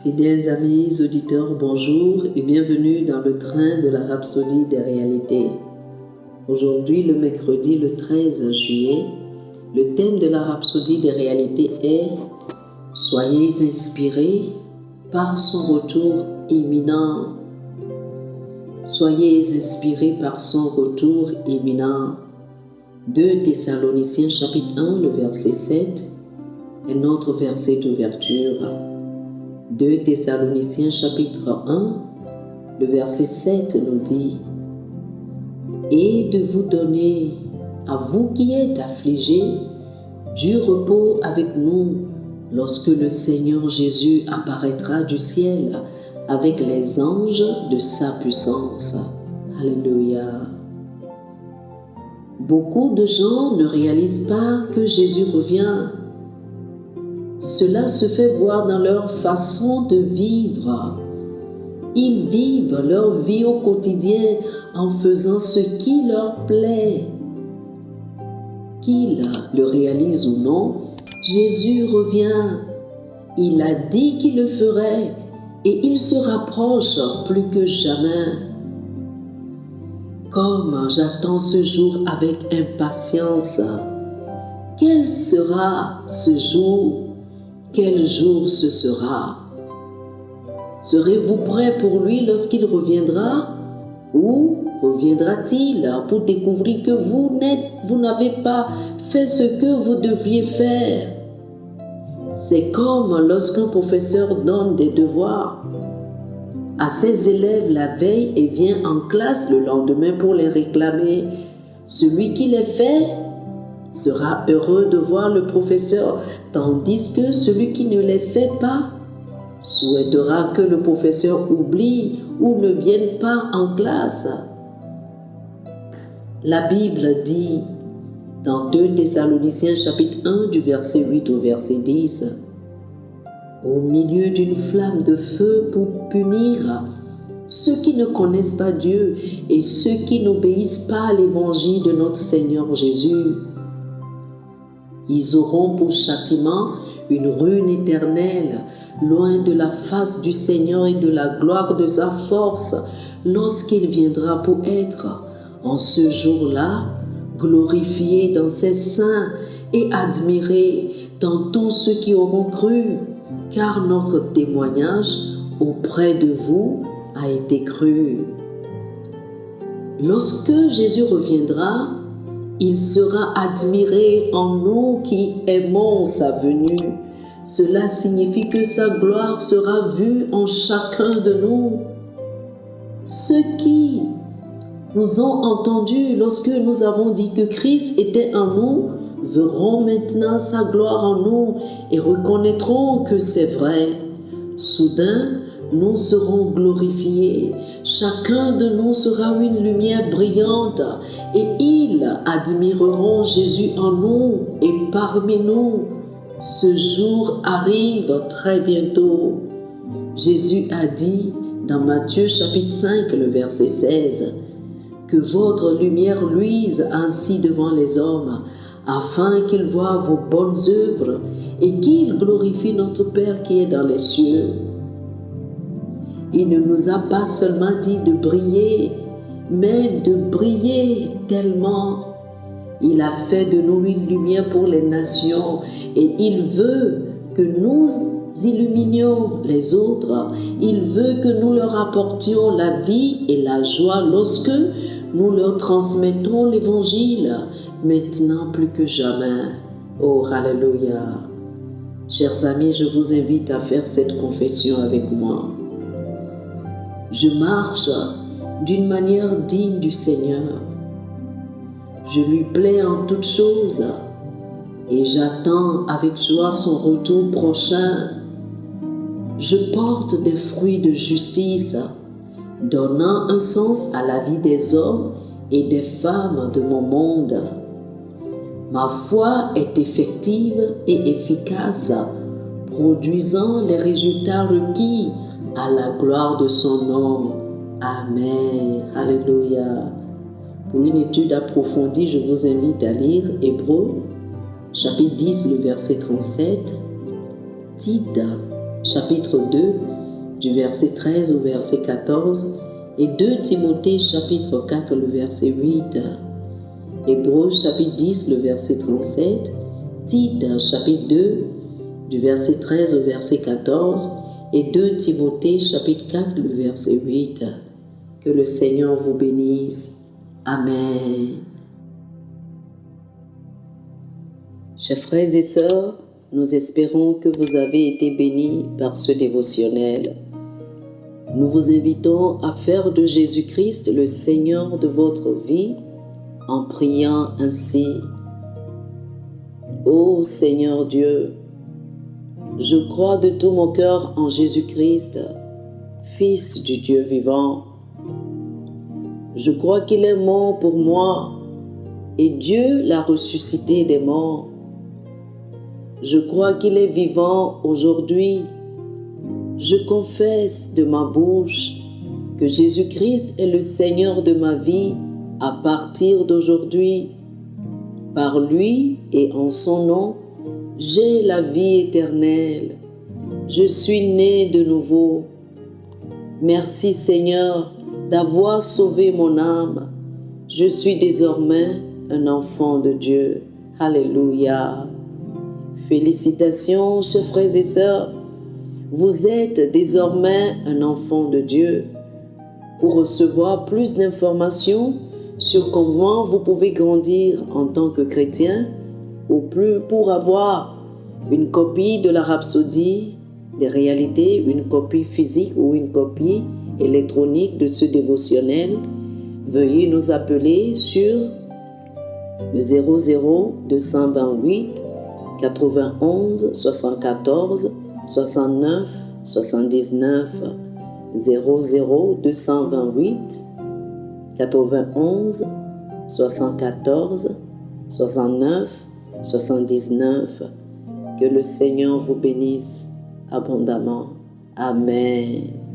Fidèles amis auditeurs, bonjour et bienvenue dans le train de la Rhapsodie des réalités. Aujourd'hui, le mercredi le 13 juillet, le thème de la Rhapsodie des réalités est « Soyez inspirés par son retour imminent ». Soyez inspirés par son retour imminent. 2 Thessaloniciens chapitre 1, le verset 7 est notre verset d'ouverture. 2 Thessaloniciens chapitre 1, le verset 7 nous dit « Et de vous donner, à vous qui êtes affligés, du repos avec nous, lorsque le Seigneur Jésus apparaîtra du ciel avec les anges de sa puissance. » Alléluia. Beaucoup de gens ne réalisent pas que Jésus revient. Cela se fait voir dans leur façon de vivre. Ils vivent leur vie au quotidien en faisant ce qui leur plaît. Qu'ils le réalisent ou non, Jésus revient. Il a dit qu'il le ferait et il se rapproche plus que jamais. Comme j'attends ce jour avec impatience, quel sera ce jour? Quel jour ce sera? Serez-vous prêts pour lui lorsqu'il reviendra? Ou reviendra-t-il pour découvrir que vous n'avez pas fait ce que vous devriez faire? C'est comme lorsqu'un professeur donne des devoirs à ses élèves la veille et vient en classe le lendemain pour les réclamer. Celui qui les fait sera heureux de voir le professeur, tandis que celui qui ne les fait pas souhaitera que le professeur oublie ou ne vienne pas en classe. La Bible dit dans 2 Thessaloniciens chapitre 1 du verset 8 au verset 10 « Au milieu d'une flamme de feu pour punir ceux qui ne connaissent pas Dieu et ceux qui n'obéissent pas à l'évangile de notre Seigneur Jésus. Ils auront pour châtiment une ruine éternelle, loin de la face du Seigneur et de la gloire de sa force, lorsqu'il viendra pour être, en ce jour-là, glorifié dans ses saints et admiré dans tous ceux qui auront cru, car notre témoignage auprès de vous a été cru. Lorsque Jésus reviendra, il sera admiré en nous qui aimons sa venue. Cela signifie que sa gloire sera vue en chacun de nous. Ceux qui nous ont entendus lorsque nous avons dit que Christ était en nous, verront maintenant sa gloire en nous et reconnaîtront que c'est vrai. Soudain, nous serons glorifiés. Chacun de nous sera une lumière brillante et ils admireront Jésus en nous et parmi nous. Ce jour arrive très bientôt. Jésus a dit dans Matthieu chapitre 5, le verset 16, « Que votre lumière luise ainsi devant les hommes, afin qu'ils voient vos bonnes œuvres et qu'ils glorifient notre Père qui est dans les cieux. » Il ne nous a pas seulement dit de briller, mais de briller tellement. Il a fait de nous une lumière pour les nations et il veut que nous illuminions les autres. Il veut que nous leur apportions la vie et la joie lorsque nous leur transmettons l'évangile, maintenant plus que jamais. Oh, alléluia. Chers amis, je vous invite à faire cette confession avec moi. Je marche d'une manière digne du Seigneur. Je lui plais en toutes choses et j'attends avec joie son retour prochain. Je porte des fruits de justice, donnant un sens à la vie des hommes et des femmes de mon monde. Ma foi est effective et efficace, produisant les résultats requis à la gloire de son nom. Amen. Alléluia. Pour une étude approfondie, je vous invite à lire Hébreux chapitre 10, le verset 37, Tite, chapitre 2, du verset 13 au verset 14, et 2 Timothée, chapitre 4, le verset 8, Hébreux, chapitre 10, le verset 37, Tite, chapitre 2, du verset 13 au verset 14, et 2 Timothée, chapitre 4, le verset 8. Que le Seigneur vous bénisse. Amen. Chers frères et sœurs, nous espérons que vous avez été bénis par ce dévotionnel. Nous vous invitons à faire de Jésus-Christ le Seigneur de votre vie en priant ainsi. Ô Seigneur Dieu, je crois de tout mon cœur en Jésus-Christ, Fils du Dieu vivant. Je crois qu'il est mort pour moi et Dieu l'a ressuscité des morts. Je crois qu'il est vivant aujourd'hui. Je confesse de ma bouche que Jésus-Christ est le Seigneur de ma vie à partir d'aujourd'hui. Par lui et en son nom, j'ai la vie éternelle. Je suis né de nouveau. Merci Seigneur d'avoir sauvé mon âme. Je suis désormais un enfant de Dieu. Alléluia. Félicitations, chers frères et sœurs. Vous êtes désormais un enfant de Dieu. Pour recevoir plus d'informations sur comment vous pouvez grandir en tant que chrétien, ou plus pour avoir une copie de la Rhapsodie des réalités, une copie physique ou une copie électronique de ce dévotionnel, veuillez nous appeler sur le 00 228 91 74 69 79 00 228 91 74 69 79. Que le Seigneur vous bénisse abondamment. Amen.